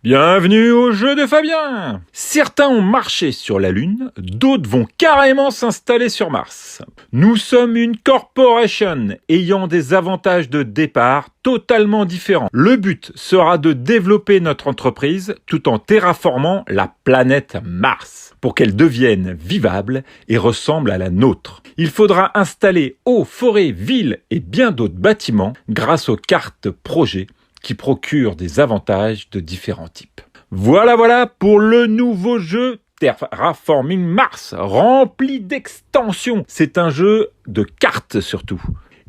Bienvenue au jeu de Fabien. Certains ont marché sur la Lune, d'autres vont carrément s'installer sur Mars. Nous sommes une corporation ayant des avantages de départ totalement différents. Le but sera de développer notre entreprise tout en terraformant la planète Mars pour qu'elle devienne vivable et ressemble à la nôtre. Il faudra installer eau, forêt, villes et bien d'autres bâtiments grâce aux cartes projets qui procure des avantages de différents types. Voilà pour le nouveau jeu Terraforming Mars, rempli d'extensions. C'est un jeu de cartes surtout.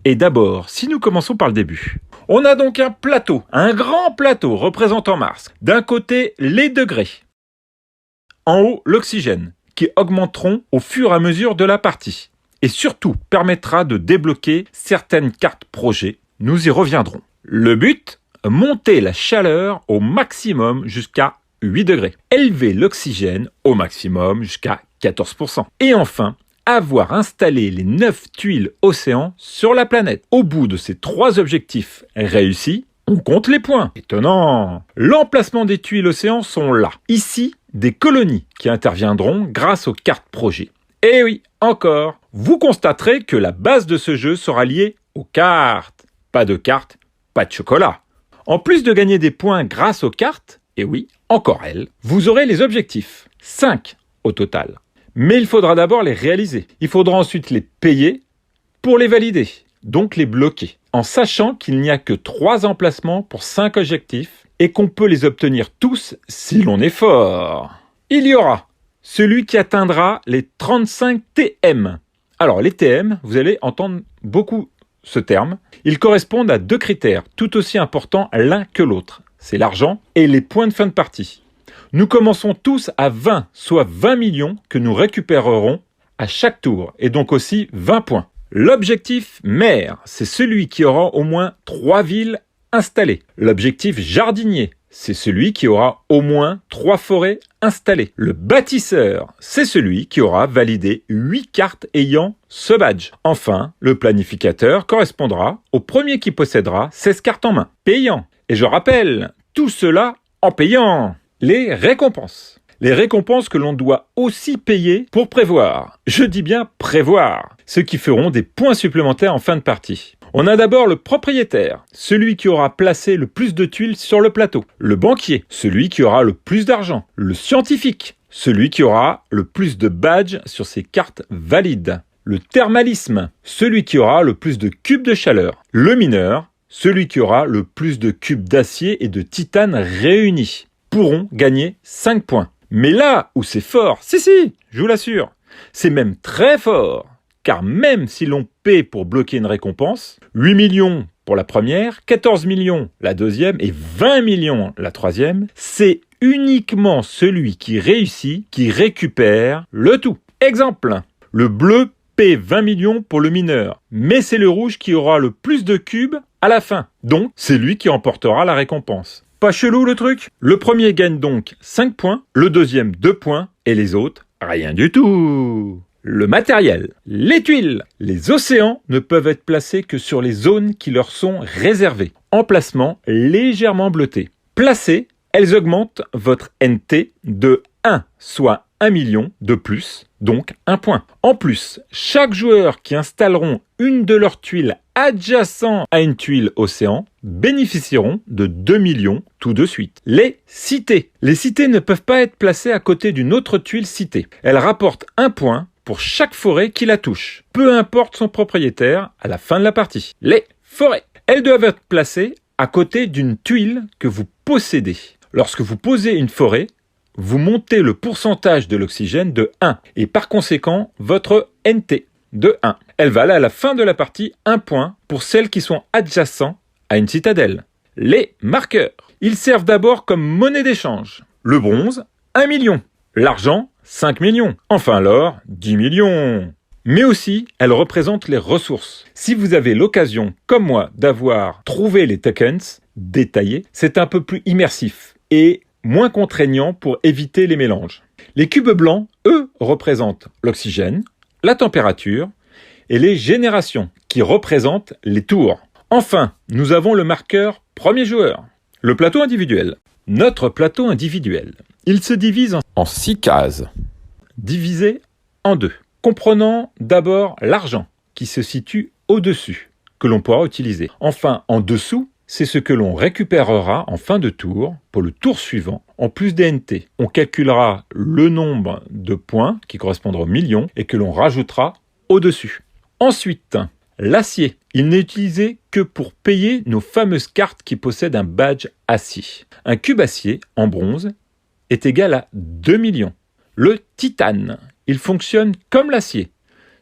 Et d'abord, si nous commençons par le début. On a donc un plateau, un grand plateau représentant Mars. D'un côté, les degrés. En haut, l'oxygène, qui augmenteront au fur et à mesure de la partie. Et surtout, permettra de débloquer certaines cartes projets. Nous y reviendrons. Le but, monter la chaleur au maximum jusqu'à 8 degrés. Élever l'oxygène au maximum jusqu'à 14%. Et enfin, avoir installé les 9 tuiles océans sur la planète. Au bout de ces 3 objectifs réussis, on compte les points. Étonnant. L'emplacement des tuiles océans sont là. Ici, des colonies qui interviendront grâce aux cartes projets. Et oui, encore, vous constaterez que la base de ce jeu sera liée aux cartes. Pas de cartes, pas de chocolat. En plus de gagner des points grâce aux cartes, et oui, encore elles, vous aurez les objectifs. 5 au total. Mais il faudra d'abord les réaliser. Il faudra ensuite les payer pour les valider, donc les bloquer. En sachant qu'il n'y a que 3 emplacements pour 5 objectifs et qu'on peut les obtenir tous si l'on est fort. Il y aura celui qui atteindra les 35 TM. Alors les TM, vous allez entendre beaucoup ce terme. Ils correspondent à 2 critères, tout aussi importants l'un que l'autre. C'est l'argent et les points de fin de partie. Nous commençons tous à 20, soit 20 millions que nous récupérerons à chaque tour, et donc aussi 20 points. L'objectif maire, c'est celui qui aura au moins 3 villes installées. L'objectif jardinier, c'est celui qui aura au moins 3 forêts installées. Le bâtisseur, c'est celui qui aura validé 8 cartes ayant ce badge. Enfin, le planificateur correspondra au premier qui possédera 16 cartes en main. Payant. Et je rappelle, tout cela en payant. Les récompenses. Les récompenses que l'on doit aussi payer pour prévoir. Je dis bien prévoir. Ceux qui feront des points supplémentaires en fin de partie. On a d'abord le propriétaire, celui qui aura placé le plus de tuiles sur le plateau. Le banquier, celui qui aura le plus d'argent. Le scientifique, celui qui aura le plus de badges sur ses cartes valides. Le thermalisme, celui qui aura le plus de cubes de chaleur. Le mineur, celui qui aura le plus de cubes d'acier et de titane réunis, pourront gagner 5 points. Mais là où c'est fort, si, je vous l'assure, c'est même très fort. Car même si l'on paie pour bloquer une récompense, 8 millions pour la première, 14 millions la deuxième et 20 millions la troisième, c'est uniquement celui qui réussit qui récupère le tout. Exemple, le bleu paie 20 millions pour le mineur, mais c'est le rouge qui aura le plus de cubes à la fin. Donc, c'est lui qui emportera la récompense. Pas chelou le truc? Le premier gagne donc 5 points, le deuxième 2 points et les autres, rien du tout. Le matériel, les tuiles, les océans ne peuvent être placés que sur les zones qui leur sont réservées. Emplacement légèrement bleuté. Placées, elles augmentent votre NT de 1, soit 1 million de plus, donc 1 point. En plus, chaque joueur qui installeront une de leurs tuiles adjacentes à une tuile océan bénéficieront de 2 millions tout de suite. Les cités. Les cités ne peuvent pas être placées à côté d'une autre tuile citée. Elles rapportent 1 point pour chaque forêt qui la touche, peu importe son propriétaire à la fin de la partie. Les forêts. Elles doivent être placées à côté d'une tuile que vous possédez. Lorsque vous posez une forêt, vous montez le pourcentage de l'oxygène de 1 et par conséquent votre NT de 1. Elles valent à la fin de la partie 1 point pour celles qui sont adjacentes à une citadelle. Les marqueurs. Ils servent d'abord comme monnaie d'échange. Le bronze, 1 million. L'argent, 5 millions. Enfin l'or, 10 millions. Mais aussi, elles représentent les ressources. Si vous avez l'occasion, comme moi, d'avoir trouvé les tokens détaillés, c'est un peu plus immersif et moins contraignant pour éviter les mélanges. Les cubes blancs, eux, représentent l'oxygène, la température et les générations, qui représentent les tours. Enfin, nous avons le marqueur premier joueur. Le plateau individuel. Notre plateau individuel. Il se divise en 6 cases, divisées en 2, comprenant d'abord l'argent qui se situe au-dessus, que l'on pourra utiliser. Enfin, en dessous, c'est ce que l'on récupérera en fin de tour pour le tour suivant, en plus des NT. On calculera le nombre de points qui correspondra aux millions et que l'on rajoutera au-dessus. Ensuite, l'acier. Il n'est utilisé que pour payer nos fameuses cartes qui possèdent un badge acier. Un cube acier en bronze est égal à 2 millions. Le titane, il fonctionne comme l'acier,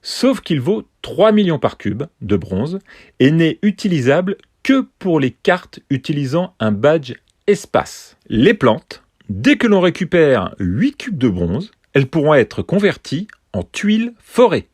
sauf qu'il vaut 3 millions par cube de bronze et n'est utilisable que pour les cartes utilisant un badge espace. Les plantes, dès que l'on récupère 8 cubes de bronze, elles pourront être converties en tuiles forêt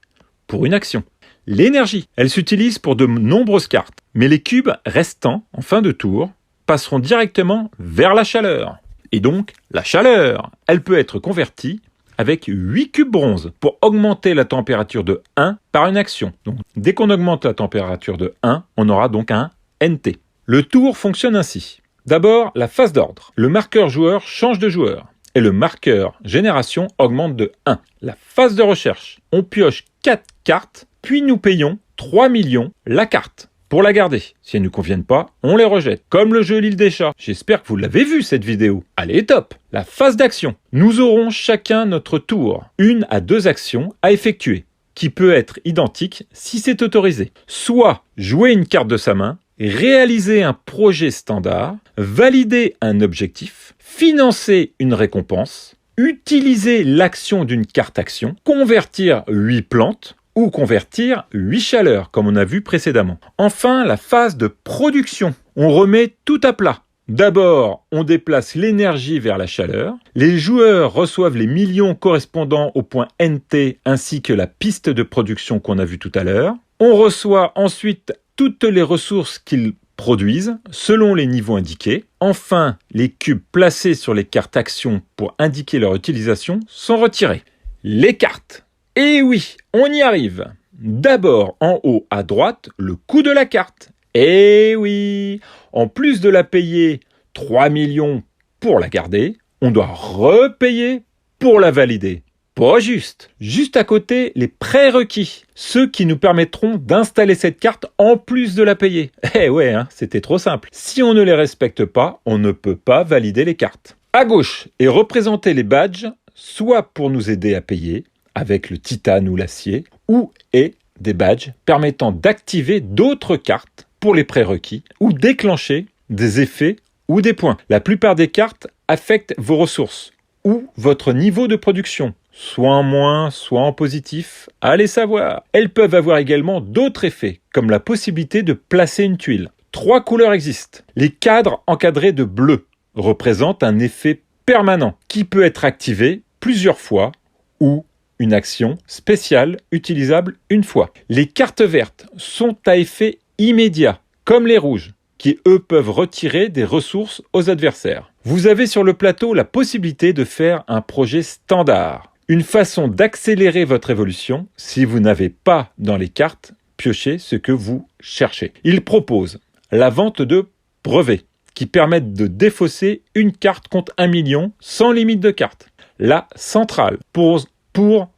pour une action. L'énergie, elle s'utilise pour de nombreuses cartes, mais les cubes restants en fin de tour passeront directement vers la chaleur. Et donc, la chaleur, elle peut être convertie avec 8 cubes bronze pour augmenter la température de 1 par une action. Donc, dès qu'on augmente la température de 1, on aura donc un NT. Le tour fonctionne ainsi. D'abord, la phase d'ordre. Le marqueur joueur change de joueur et le marqueur génération augmente de 1. La phase de recherche. On pioche 4 cartes, puis nous payons 3 millions la carte pour la garder. Si elles ne nous conviennent pas, on les rejette. Comme le jeu L'île des chats. J'espère que vous l'avez vu cette vidéo. Allez, top! La phase d'action. Nous aurons chacun notre tour. 1 à 2 actions à effectuer, qui peut être identique si c'est autorisé. Soit jouer une carte de sa main, réaliser un projet standard, valider un objectif, financer une récompense, utiliser l'action d'une carte action, convertir 8 plantes, ou convertir 8 chaleurs, comme on a vu précédemment. Enfin, la phase de production. On remet tout à plat. D'abord, on déplace l'énergie vers la chaleur. Les joueurs reçoivent les millions correspondant au point NT ainsi que la piste de production qu'on a vue tout à l'heure. On reçoit ensuite toutes les ressources qu'ils produisent selon les niveaux indiqués. Enfin, les cubes placés sur les cartes actions pour indiquer leur utilisation sont retirés. Les cartes. Et oui, on y arrive. D'abord, en haut à droite, le coût de la carte. Et oui, en plus de la payer 3 millions pour la garder, on doit repayer pour la valider. Pas juste. Juste à côté, les prérequis. Ceux qui nous permettront d'installer cette carte en plus de la payer. Eh ouais, c'était trop simple. Si on ne les respecte pas, on ne peut pas valider les cartes. À gauche est représenté les badges, soit pour nous aider à payer, avec le titane ou l'acier, ou des badges permettant d'activer d'autres cartes pour les prérequis ou déclencher des effets ou des points. La plupart des cartes affectent vos ressources ou votre niveau de production, soit en moins, soit en positif, allez savoir. Elles peuvent avoir également d'autres effets, comme la possibilité de placer une tuile. 3 couleurs existent. Les cadres encadrés de bleu représentent un effet permanent qui peut être activé plusieurs fois ou une action spéciale utilisable une fois. Les cartes vertes sont à effet immédiat, comme les rouges, qui eux peuvent retirer des ressources aux adversaires. Vous avez sur le plateau la possibilité de faire un projet standard, une façon d'accélérer votre évolution si vous n'avez pas dans les cartes pioché ce que vous cherchez. Il propose la vente de brevets qui permettent de défausser une carte contre 1 million sans limite de cartes. La centrale pour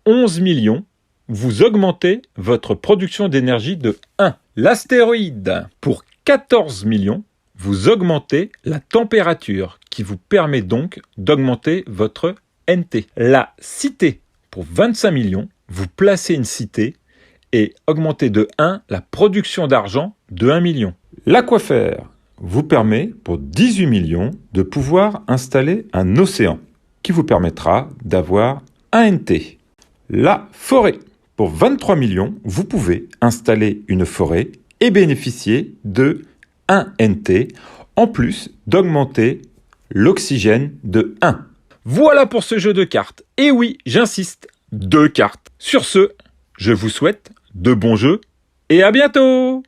11 millions, vous augmentez votre production d'énergie de 1. L'astéroïde, pour 14 millions, vous augmentez la température qui vous permet donc d'augmenter votre NT. La cité, pour 25 millions, vous placez une cité et augmentez de 1 la production d'argent de 1 million. L'aquafer vous permet, pour 18 millions, de pouvoir installer un océan qui vous permettra d'avoir un NT. La forêt. Pour 23 millions, vous pouvez installer une forêt et bénéficier de 1 NT, en plus d'augmenter l'oxygène de 1. Voilà pour ce jeu de cartes. Et oui, j'insiste, 2 cartes. Sur ce, je vous souhaite de bons jeux et à bientôt!